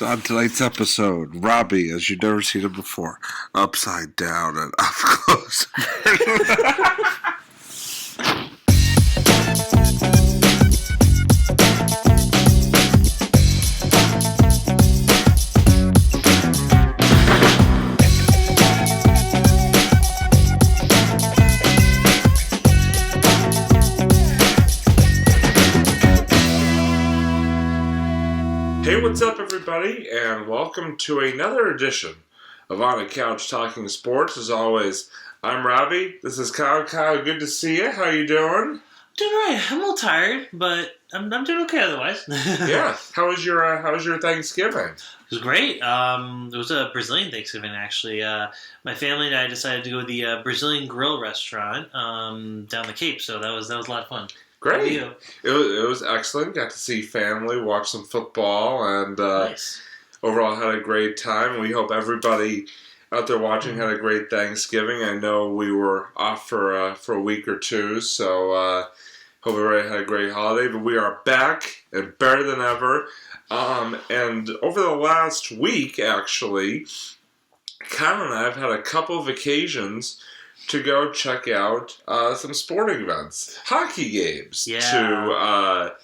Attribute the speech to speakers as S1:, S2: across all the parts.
S1: On tonight's episode, Robbie, as you've never seen him before, upside down and up close. Hey, what's up, everybody, and welcome to another edition of On a Couch Talking Sports. As always, I'm Robbie. This is Kyle. Kyle, good to see you. How you doing?
S2: Doing right. I'm a little tired, but I'm doing okay otherwise.
S1: Yeah. How was your Thanksgiving?
S2: It was great. It was a Brazilian Thanksgiving, actually. My family and I decided to go to the Brazilian grill restaurant down the Cape, so that was a lot of fun.
S1: Great. It was excellent. Got to see family, watch some football, and
S2: Nice.
S1: Overall had a great time. We hope everybody out there watching had a great Thanksgiving. I know we were off for a week or two, so hope everybody had a great holiday. But we are back and better than ever. And over the last week, actually, Kyle and I have had a couple of occasions to go check out some sporting events, hockey games, to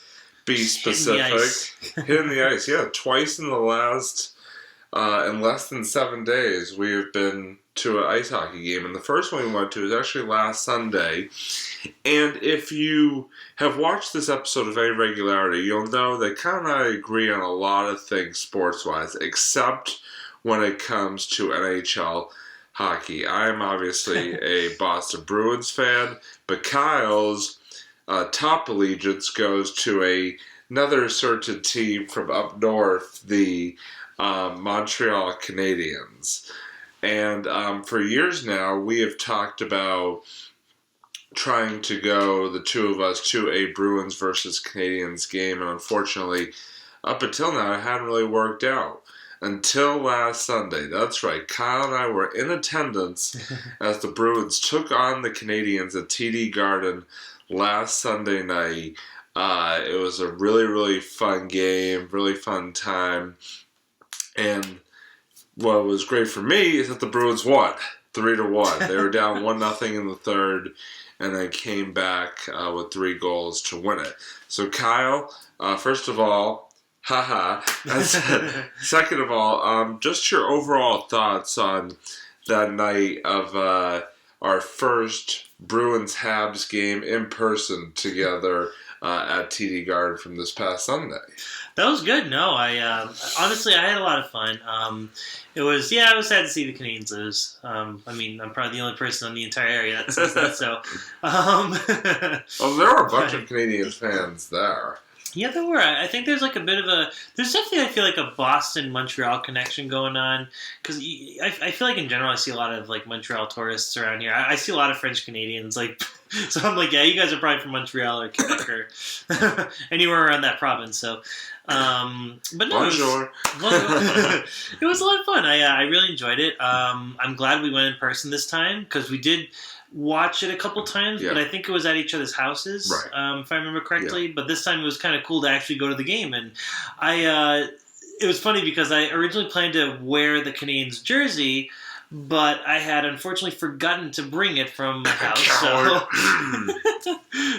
S1: be specific. Hitting the ice, yeah. Twice in the last, in less than 7 days, we have been to an ice hockey game. And the first one we went to was actually last Sunday. And if you have watched this episode of any regularity, you'll know that Kyle and I agree on a lot of things sports-wise, except when it comes to NHL hockey. I am obviously a Boston Bruins fan, but Kyle's top allegiance goes to another certain team from up north, the Montreal Canadiens. And for years now, we have talked about trying to go, the two of us, to a Bruins versus Canadiens game, and unfortunately, up until now, it hadn't really worked out. Until last Sunday. That's right. Kyle and I were in attendance as the Bruins took on the Canadiens at TD Garden last Sunday night. It was a really, really fun game, really fun time. And what was great for me is that the Bruins won 3-1. They were down 1-0 in the third and then came back with 3 goals to win it. So Kyle, first of all, haha. Second of all, just your overall thoughts on that night of our first Bruins-Habs game in person together at TD Garden from this past Sunday.
S2: That was good. No, I honestly, I had a lot of fun. It was sad to see the Canadiens lose. I mean, I'm probably the only person in the entire area that says that. So,
S1: well, there are a bunch of Canadiens fans there.
S2: Yeah, there were. I think there's like a bit of there's definitely, I feel like, a Boston-Montreal connection going on. Because I feel like in general I see a lot of like Montreal tourists around here. I see a lot of French Canadians. So I'm like, yeah, you guys are probably from Montreal or Quebec or anywhere around that province. So, but no,
S1: Bonjour.
S2: It was a lot of fun. I really enjoyed it. I'm glad we went in person this time because we did watch it a couple times, but I think it was at each other's houses,
S1: right.
S2: If I remember correctly. But this time it was kind of cool to actually go to the game, and it was funny because I originally planned to wear the Canadiens jersey, but I had unfortunately forgotten to bring it from my house,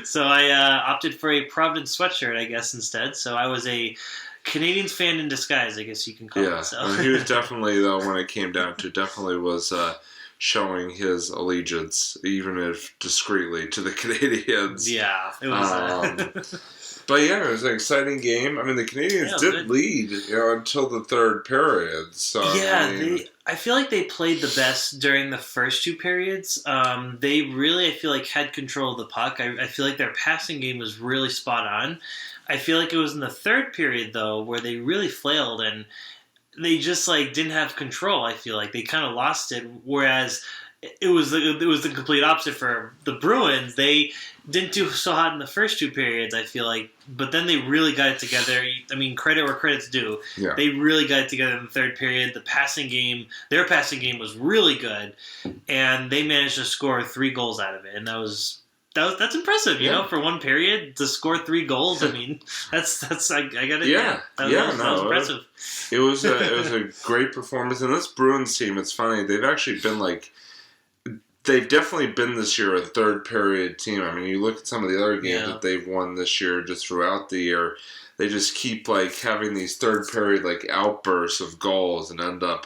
S2: so I opted for a Providence sweatshirt, I guess, instead. So I was a Canadiens fan in disguise, I guess you can call it. So.
S1: And he was definitely, though, when it came down to, definitely was showing his allegiance, even if discreetly, to the Canadiens.
S2: Yeah, it was.
S1: But yeah, it was an exciting game. I mean, the Canadiens did lead, until the third period. So
S2: yeah, I feel like they played the best during the first 2 periods. They really, I feel like, had control of the puck. I feel like their passing game was really spot on. I feel like it was in the third period though where they really flailed and they just didn't have control. I feel like they kind of lost it. Whereas it was the complete opposite for the Bruins. They didn't do so hot in the first 2 periods, I feel like, but then they really got it together. I mean, credit where credit's due.
S1: Yeah.
S2: They really got it together in the third period. Their passing game was really good, and they managed to score 3 goals out of it, and that was that's impressive, you know, for one period to score 3 goals. I mean, that's I got it.
S1: Yeah,
S2: that was impressive.
S1: It was a great performance, and this Bruins team. It's funny, they've actually been they've definitely been this year a third period team. I mean, you look at some of the other games that they've won this year, just throughout the year. They just keep having these third period outbursts of goals and end up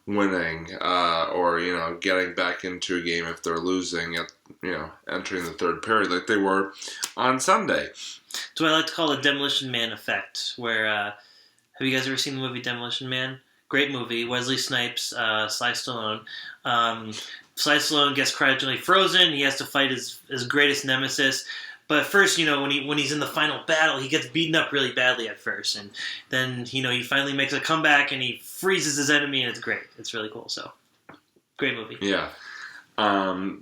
S1: winning, or getting back into a game if they're losing at entering the third period like they were on Sunday.
S2: It's what I like to call the Demolition Man effect. Where have you guys ever seen the movie Demolition Man? Great movie. Wesley Snipes, Sly Stallone. Sly Stallone gets cryogenically frozen. He has to fight his greatest nemesis. But at first, when he's in the final battle, he gets beaten up really badly at first. And then, he finally makes a comeback and he freezes his enemy, and it's great. It's really cool. So, great movie.
S1: Yeah. And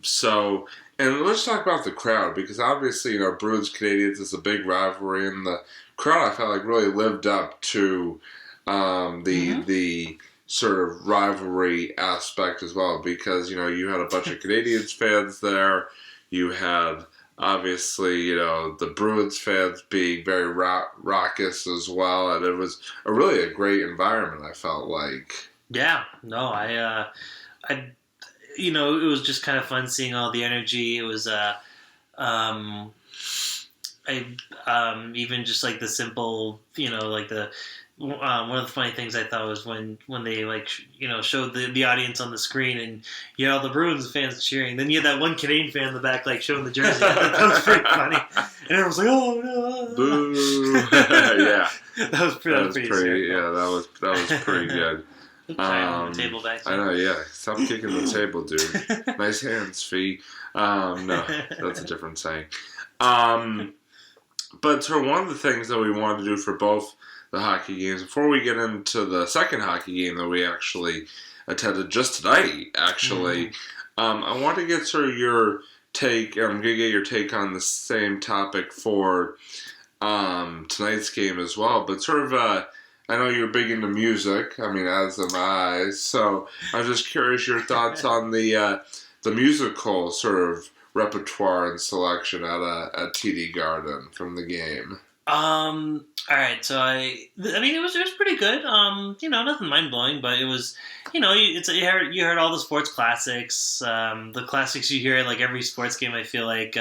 S1: let's talk about the crowd, because obviously, Bruins Canadiens is a big rivalry, and the crowd, I felt really lived up to the sort of rivalry aspect as well, because, you had a bunch of Canadiens fans there. You had, obviously, the Bruins fans being very raucous as well, and it was really a great environment, I felt like. Yeah, no,
S2: it was just kind of fun seeing all the energy. It was, even just the simple, one of the funny things I thought was when they showed the audience on the screen, and you had all the Bruins fans cheering. Then you had that one Canadian fan in the back showing the jersey. That was pretty funny, and everyone was like, "Oh no!"
S1: Boo! Yeah,
S2: that was pretty.
S1: Yeah, that was pretty good.
S2: On the table back there.
S1: I know. Yeah, stop kicking the table, dude. Nice hands, Fee. No, that's a different saying. But so one of the things that we wanted to do for both the hockey games, before we get into the second hockey game that we actually attended just tonight, I want to get sort of your take. I'm going to get your take on the same topic for tonight's game as well. But sort of, I know you're big into music. I mean, as am I. So I was just curious your thoughts on the musical sort of repertoire and selection at TD Garden from the game.
S2: All right, so I mean, it was pretty good. Nothing mind blowing, but it was, you heard all the sports classics, the classics you hear at every sports game. I feel like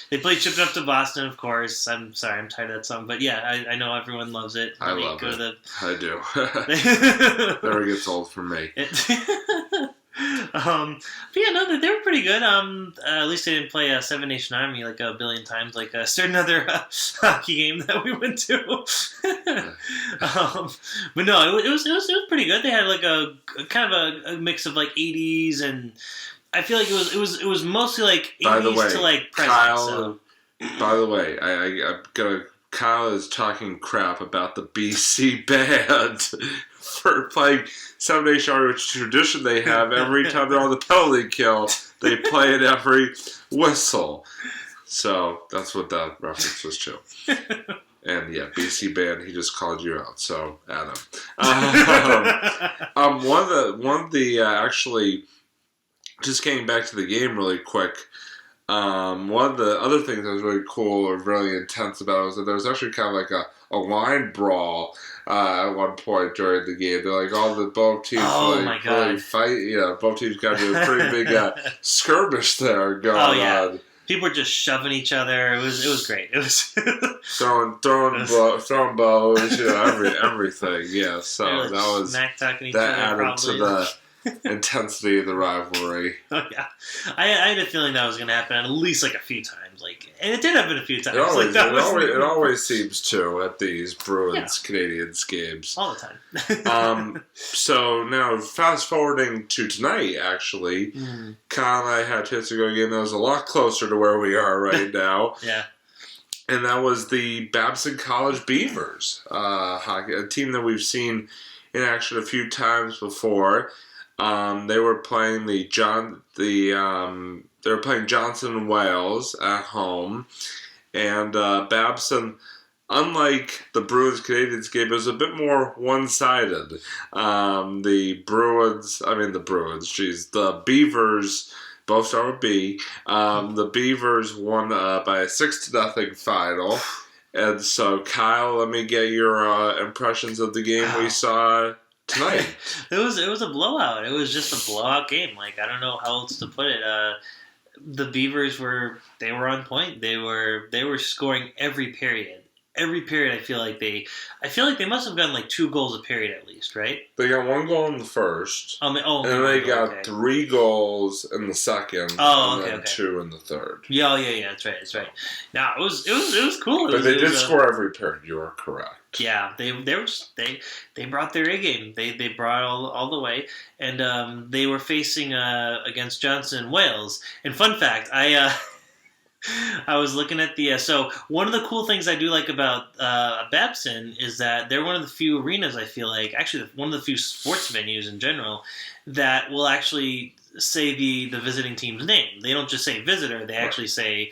S2: they played "Ship It Up to Boston," of course. I'm sorry, I'm tired of that song, but yeah, I know everyone loves it.
S1: I love it. I do. Never gets old for me.
S2: But yeah, no, they were pretty good. At least they didn't play Seven Nation Army a billion times, a certain other hockey game that we went to. But no, it was pretty good. They had a kind of a mix of 80s, and I feel like it was mostly 80s to present.
S1: Kyle,
S2: so.
S1: By the way, I gotta. Kyle is talking crap about the BC band for playing Seven Nation Army, which tradition they have. Every time they're on the penalty kill, they play at every whistle. So that's what that reference was to. And yeah, BC band, he just called you out. So Adam, one of the actually, just getting back to the game really quick. One of the other things that was really cool or really intense about it was that there was actually kind of a line brawl at one point during the game. They're both teams really fight. Both teams got to a pretty big skirmish there going on.
S2: People were just shoving each other. It was great. It was
S1: throwing bows, everything. Yeah, so that was
S2: smack talking each
S1: that
S2: other.
S1: Added to the intensity of the rivalry.
S2: Oh yeah, I had a feeling that was going to happen at least a few times. And it did happen a few times.
S1: It always seems to at these Bruins Canadiens games
S2: all the time.
S1: So now fast forwarding to tonight, actually, Kyle and I had a chance to go again. That was a lot closer to where we are right now.
S2: Yeah.
S1: And that was the Babson College Beavers, hockey, a team that we've seen in action a few times before. They were playing they were playing Johnson and Wales at home, and Babson, unlike the Bruins Canadiens game, was a bit more one-sided. The Beavers both start with B. The Beavers won by a 6-0 final. And so, Kyle, let me get your impressions of the game we saw tonight.
S2: It was a blowout. It was just a blowout game. Like, I don't know how else to put it. The Beavers were on point. They were scoring every period. Every period, I feel like they must have gotten like 2 goals a period at least, right?
S1: They got 1 goal in the first, and then they got 3 goals in the second, and then 2 in the third.
S2: Yeah, that's right. Now it was cool.
S1: But they did score every period. You are correct.
S2: Yeah, they brought their A game. They brought all the way, and they were facing against Johnson and Wales. And fun fact, I was looking at the so one of the cool things I do like about Babson is that they're one of the few arenas, I feel like, actually one of the few sports venues in general, that will actually say the visiting team's name. They don't just say visitor, they actually say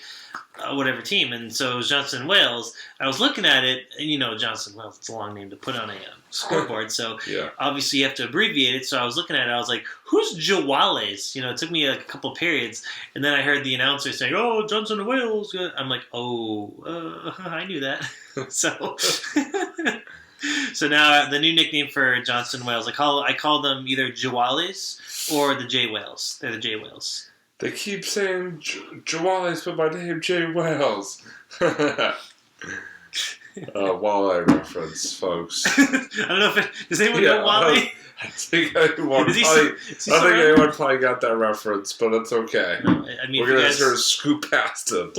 S2: whatever team. And so it was Johnson and Wales. I was looking at it, and Johnson and Wales, it's a long name to put on a scoreboard, so obviously you have to abbreviate it. So I was looking at it, I was like, who's Jawales? It took me like a couple periods, and then I heard the announcer saying, "Oh, Johnson and Wales." I'm like, I knew that. So now the new nickname for Johnson and Wales, I call them either Jawales or the J Wales. They're the J Wales.
S1: They keep saying Jawales, but my name J Wales. Walleye reference, folks.
S2: I don't know does anyone know Walleye?
S1: I think anyone probably got that reference, but it's okay.
S2: No, I mean,
S1: we're gonna sort of scoop past it.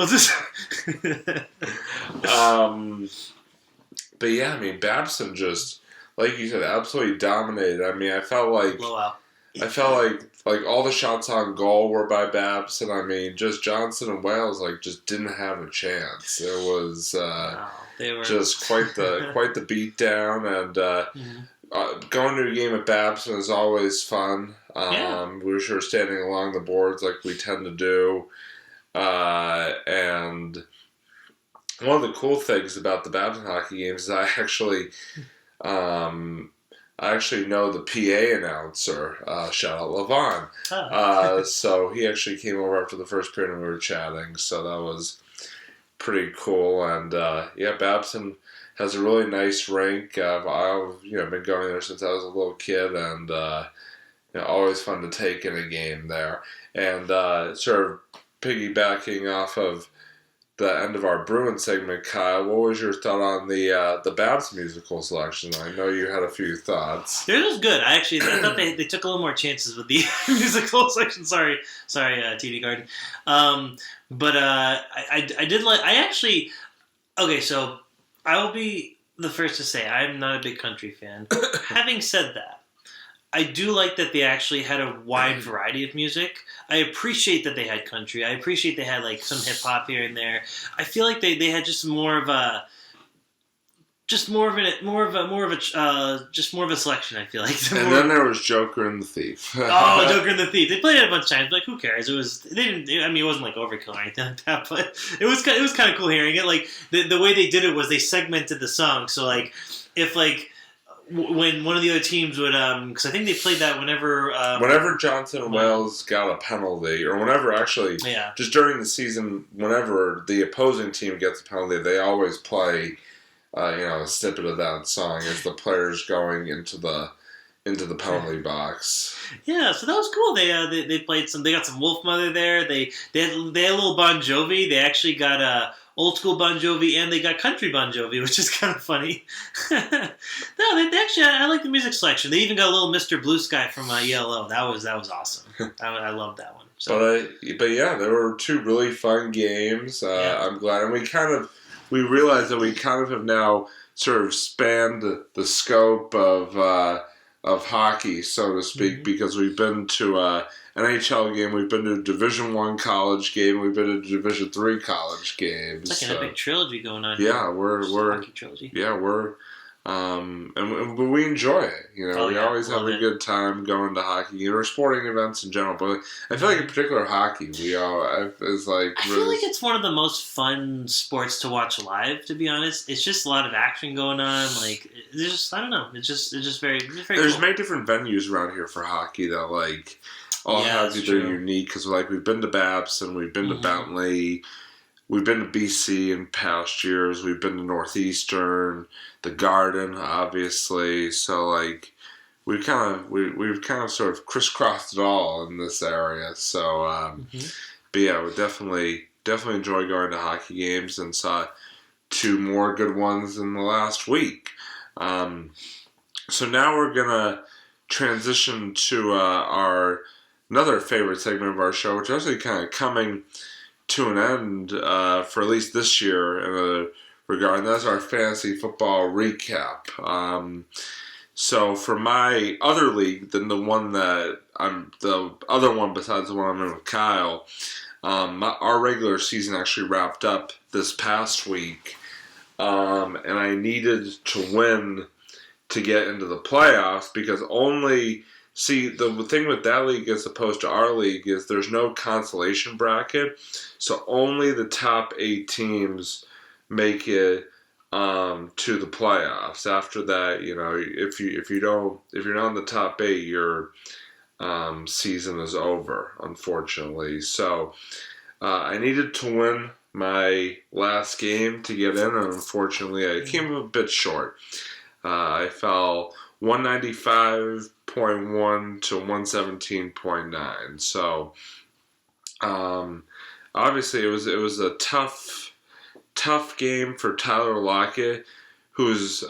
S1: But yeah, I mean, Babson just, like you said, absolutely dominated. I mean, I felt like all the shots on goal were by Babson. I mean, just Johnson and Wales just didn't have a chance. It was just quite the beatdown, and going to a game at Babson is always fun. We were sort of standing along the boards like we tend to do, and one of the cool things about the Babson hockey games is I actually know the PA announcer. Shout out Levon. So he actually came over after the first period and we were chatting. So that was pretty cool. And Babson has a really nice rink. I've been going there since I was a little kid, and always fun to take in a game there. And sort of piggybacking off of the end of our Bruins segment, Kyle, what was your thought on the Babs musical selection? I know you had a few thoughts.
S2: It was good. I thought they took a little more chances with the musical selection. Sorry, TV Garden. But I did like. Okay, so I will be the first to say I'm not a big country fan. Having said that, I do like that they actually had a wide variety of music. I appreciate that they had country. I appreciate they had like some hip hop here and there. I feel like they had just more of a selection. I feel like.
S1: And then there was Joker and the Thief.
S2: Joker and the Thief. They played it a bunch of times. But like, who cares? It wasn't like overkill or anything like that. But it was kind of cool hearing it. Like the way they did it was they segmented the song. So like if like. When one of the other teams would, because I think they played that whenever
S1: Johnson and Wales got a penalty, or whenever actually, just during the season, whenever the opposing team gets a penalty, they always play, a snippet of that song as the players going into the penalty box.
S2: Yeah, so that was cool. They played some. They got some Wolfmother there. They had a little Bon Jovi. They actually got old school Bon Jovi, and they got country Bon Jovi, which is kind of funny. I like the music selection. They even got a little Mr. Blue Sky from ELO. That was awesome. I loved that one. So.
S1: But yeah, there were 2 really fun games. I'm glad, and we realized that we kind of have now sort of spanned the scope of hockey, so to speak, because we've been to NHL game, we've been to a Division I college game, we've been to Division III college games.
S2: It's like an epic trilogy going on.
S1: Yeah, we're
S2: hockey trilogy.
S1: Yeah, and we enjoy it. We always have a good time going to hockey or sporting events in general. But I feel like in particular hockey, I feel like
S2: it's one of the most fun sports to watch live. To be honest, it's just a lot of action going on. Like I don't know. It's just very.
S1: There's
S2: cool.
S1: many different venues around here for hockey that all have
S2: that's
S1: they're
S2: true.
S1: unique because we've been to Babson, we've been to Bentley, we've been to BC in past years, we've been to Northeastern, the Garden, obviously. So we've kind of sort of crisscrossed it all in this area. So, but yeah, we definitely enjoy going to hockey games and saw 2 more good ones in the last week. So now we're gonna transition to our another favorite segment of our show, which is actually kind of coming to an end for at least this year in a regard, and that's our fantasy football recap. So for my other league, the other one besides the one I'm in with Kyle, our regular season actually wrapped up this past week, and I needed to win to get into the playoffs because the thing with that league as opposed to our league is there's no consolation bracket, so only the top 8 teams make it to the playoffs. After that, if you're not in the top 8, your season is over, unfortunately. So I needed to win my last game to get in, and unfortunately I came a bit short. I fell 195.1 to 117.9. So obviously it was a tough game for Tyler Lockett, who's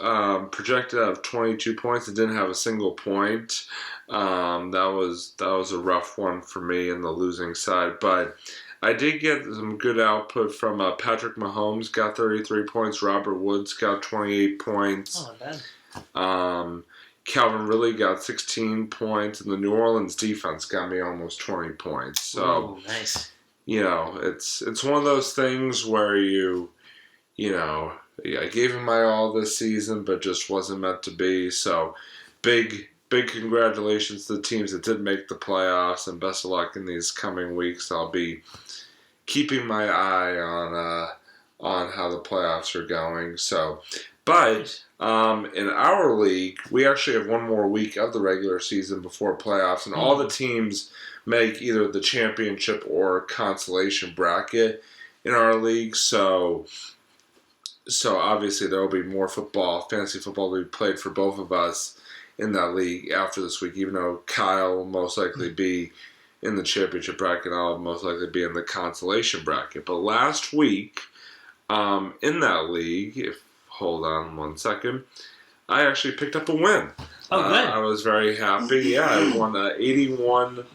S1: projected out of 22 points and didn't have a single point. That was a rough one for me in the losing side, but I did get some good output from Patrick Mahomes, got 33 points. Robert Woods got 28 points.
S2: Oh, not
S1: bad. Calvin Ridley got 16 points, and the New Orleans defense got me almost 20 points. So,
S2: nice.
S1: It's one of those things where I gave him my all this season, but just wasn't meant to be. So, big congratulations to the teams that did make the playoffs, and best of luck in these coming weeks. I'll be keeping my eye on how the playoffs are going. So, but in our league, we actually have one more week of the regular season before playoffs, and all the teams make either the championship or consolation bracket in our league. So obviously there will be more fantasy football to be played for both of us in that league after this week, even though Kyle will most likely be in the championship bracket, I'll most likely be in the consolation bracket. But last week, in that league, hold on one second, I actually picked up a win.
S2: Oh, good.
S1: I was very happy. Yeah, I won 81.56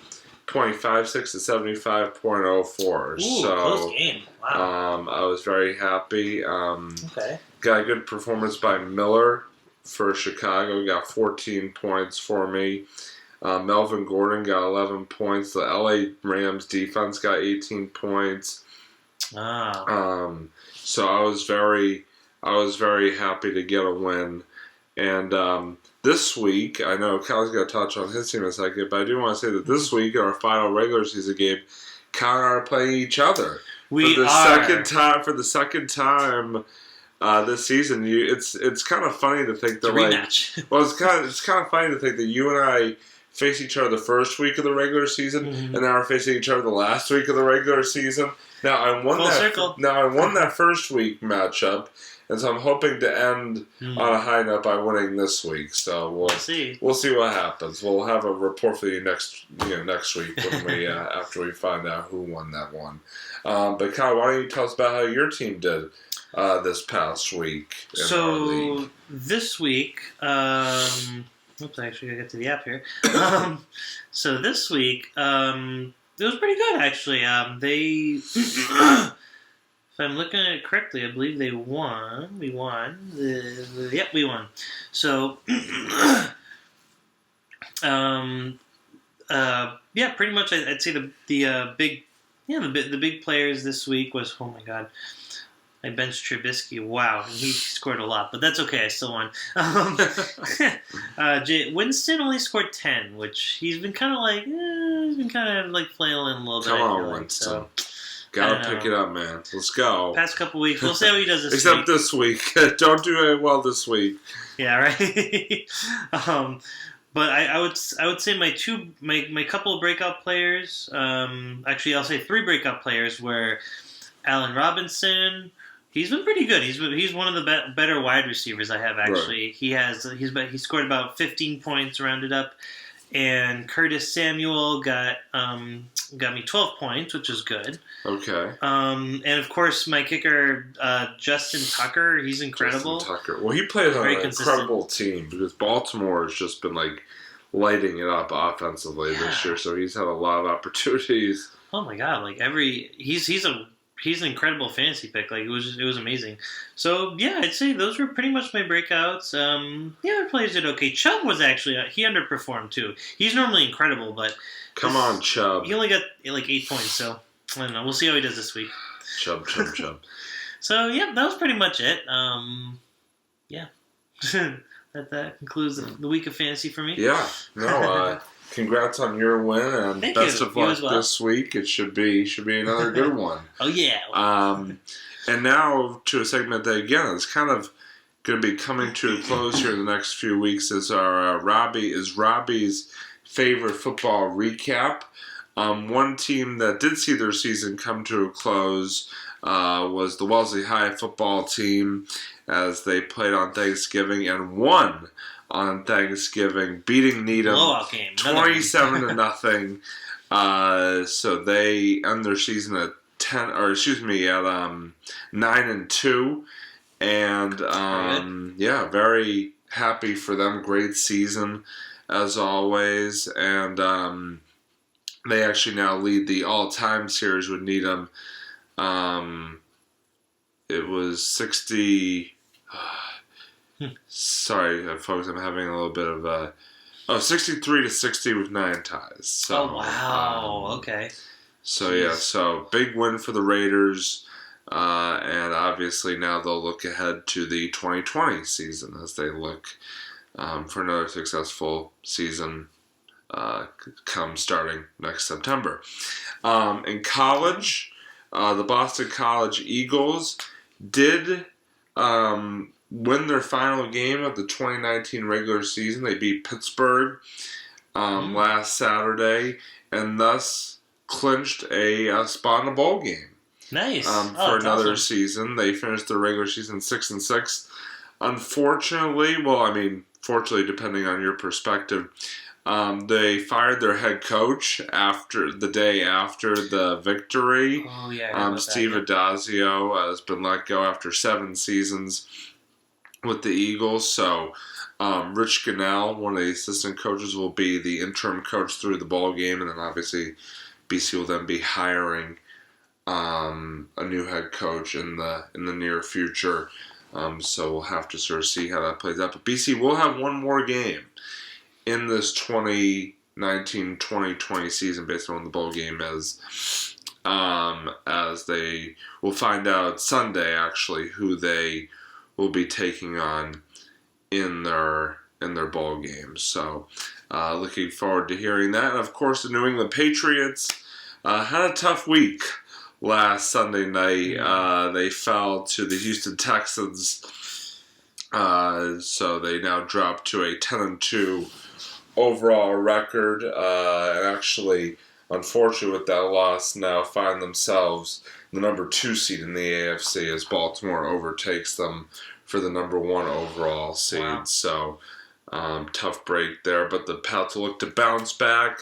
S1: to 75.04.
S2: Ooh, close game. Wow.
S1: I was very happy.
S2: Okay.
S1: Got a good performance by Miller for Chicago. Got 14 points for me. Melvin Gordon got 11 points. The LA Rams defense got 18 points. So I was very happy to get a win. And this week, I know Kyle's got to touch on his team in a second, but I do want to say that this week, in our final regular season game, Kyle and I are playing each other. For the second time this season. It's kind of funny to think that it's kind of funny to think that you and I face each other the first week of the regular season, and now we're facing each other the last week of the regular season. Now I won that first week matchup, and so I'm hoping to end on a high note by winning this week. So we'll see what happens. We'll have a report for you next week when we after we find out who won that one. But Kyle, why don't you tell us about how your team did this past week in our league?
S2: This week, oops, I actually gotta get to the app here. So this week, it was pretty good actually. They, if I'm looking at it correctly, I believe they won. We won. Yep, we won. So, yeah, pretty much. I'd say the big players this week was, oh my god, I benched Trubisky. Wow, he scored a lot, but that's okay. I still won. Winston only scored 10, which he's been kind of flailing a little bit.
S1: Come on, Winston. Gotta pick it up, man. Let's go.
S2: Past couple weeks, we'll see how he does this
S1: Except
S2: week.
S1: this week. Don't do it well this week.
S2: Yeah, right. But I would say my couple of breakout players. Actually, I'll say three breakout players were Allen Robinson. He's been pretty good. He's one of the better wide receivers I have actually. Right. He scored about 15 points rounded up, and Curtis Samuel got me 12 points, which is good.
S1: Okay.
S2: And of course my kicker Justin Tucker. He's incredible.
S1: Justin Tucker. Well, he played on an incredible team because Baltimore has just been like lighting it up offensively this year. So he's had a lot of opportunities.
S2: Oh my god! Like he's an incredible fantasy pick. Like it was amazing. So yeah, I'd say those were pretty much my breakouts. The other players did okay. Chubb was actually he underperformed too. He's normally incredible, but
S1: come on, Chubb.
S2: He only got like 8 points. So I don't know. We'll see how he does this week.
S1: Chubb.
S2: So yeah, that was pretty much it. Yeah, that concludes the week of fantasy for me.
S1: Yeah. No. Congrats on your win, and
S2: Thank
S1: best
S2: you.
S1: of luck this week. It should be another good one.
S2: Oh yeah.
S1: And now to a segment that again is kind of going to be coming to a close here in the next few weeks. Is our Robbie's favorite football recap. One team that did see their season come to a close was the Wellesley High football team, as they played on Thanksgiving and won on Thanksgiving, beating Needham 27-0. So they end their season at 9-2, and very happy for them. Great season as always, and they actually now lead the all-time series with Needham. It was 60. Sorry, folks, I'm having a little bit of 63-60 with 9 ties. So,
S2: oh wow! Okay.
S1: So Jeez. So big win for the Raiders, and obviously now they'll look ahead to the 2020 season as they look for another successful season come starting next September. In college, the Boston College Eagles did win their final game of the 2019 regular season. They beat Pittsburgh last Saturday, and thus clinched a spot in a bowl game.
S2: Nice.
S1: For another season. They finished their regular season 6-6. Unfortunately, fortunately, depending on your perspective, they fired their head coach the day after the victory.
S2: Oh yeah.
S1: Steve Adazio has been let go after 7 seasons with the Eagles. So Rich Gunnell, one of the assistant coaches, will be the interim coach through the ball game, and then obviously BC will then be hiring a new head coach in the near future. So we'll have to sort of see how that plays out. But BC will have one more game in this 2019-2020 season based on when the bowl game is, as they will find out Sunday actually who they will be taking on in their bowl games. So looking forward to hearing that. And of course, the New England Patriots had a tough week last Sunday night. They fell to the Houston Texans, so they now dropped to a 10-2 overall record, and actually, unfortunately, with that loss, now find themselves the number 2 seed in the AFC as Baltimore overtakes them for the number 1 overall seed. Wow. So, tough break there, but the Pats look to bounce back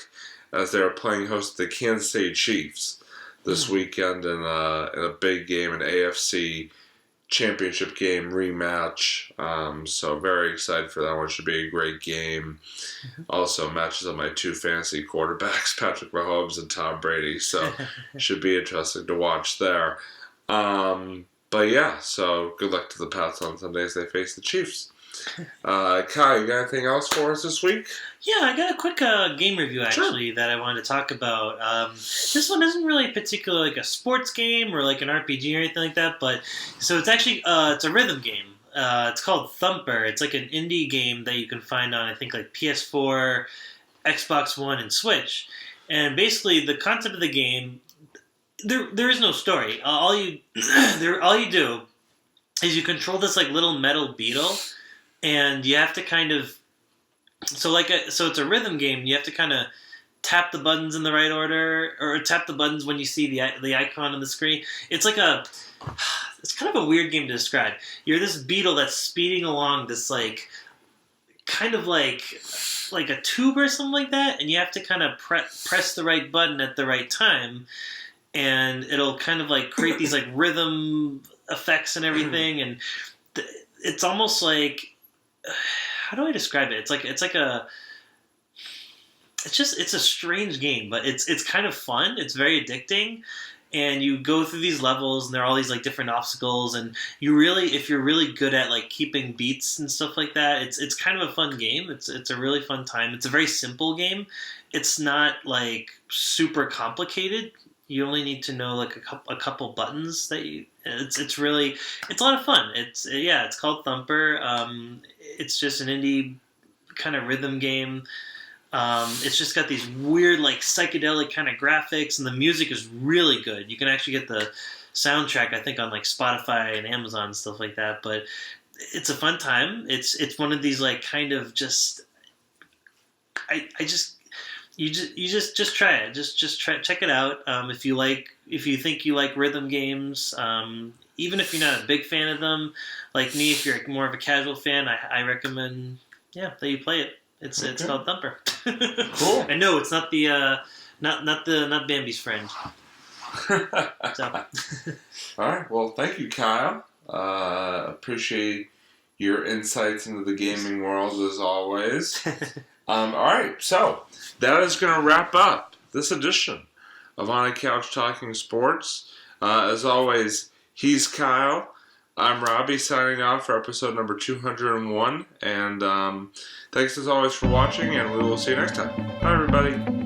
S1: as they are playing host to the Kansas City Chiefs this weekend in a big game, an AFC championship game rematch. So very excited for that one. Should be a great game. Also matches up my 2 fantasy quarterbacks, Patrick Mahomes and Tom Brady. So should be interesting to watch there. But yeah, so good luck to the Pats on Sunday as they face the Chiefs. Kyle, you got anything else for us this week?
S2: Yeah, I got a quick game review actually that I wanted to talk about. This one isn't really particularly like a sports game or like an RPG or anything like that, but so it's actually it's a rhythm game. It's called Thumper. It's like an indie game that you can find on I think like PS4, Xbox One, and Switch. And basically, the concept of the game, there is no story. All you do is you control this like little metal beetle. And you have to kind of so it's a rhythm game. You have to kind of tap the buttons in the right order, or tap the buttons when you see the icon on the screen. It's kind of a weird game to describe. You're this beetle that's speeding along this kind of like a tube or something like that, and you have to kind of press the right button at the right time, and it'll kind of create these rhythm effects and everything, and it's almost like, how do I describe it? It's a strange game, but it's kind of fun. It's very addicting, and you go through these levels, and there are all these different obstacles, and if you're really good at keeping beats and stuff like that, it's kind of a fun game. It's a really fun time. It's a very simple game. It's not super complicated. You only need to know a couple buttons that you. It's a lot of fun. It's called Thumper. It's just an indie kind of rhythm game. It's just got these weird, psychedelic kind of graphics, and the music is really good. You can actually get the soundtrack, I think, on Spotify and Amazon and stuff like that. But it's a fun time. It's one of these kind of just. You just try it. Just check it out. If you think you like rhythm games, even if you're not a big fan of them, like me, if you're more of a casual fan, I recommend that you play it. It's called Thumper.
S1: Cool.
S2: And no, it's not the not Bambi's friend. So.
S1: All right. Well, thank you, Kyle. Appreciate your insights into the gaming world as always. All right. So that is going to wrap up this edition of On a Couch Talking Sports. As always, he's Kyle. I'm Robbie, signing off for episode number 201. And thanks as always for watching, and we will see you next time. Bye, everybody.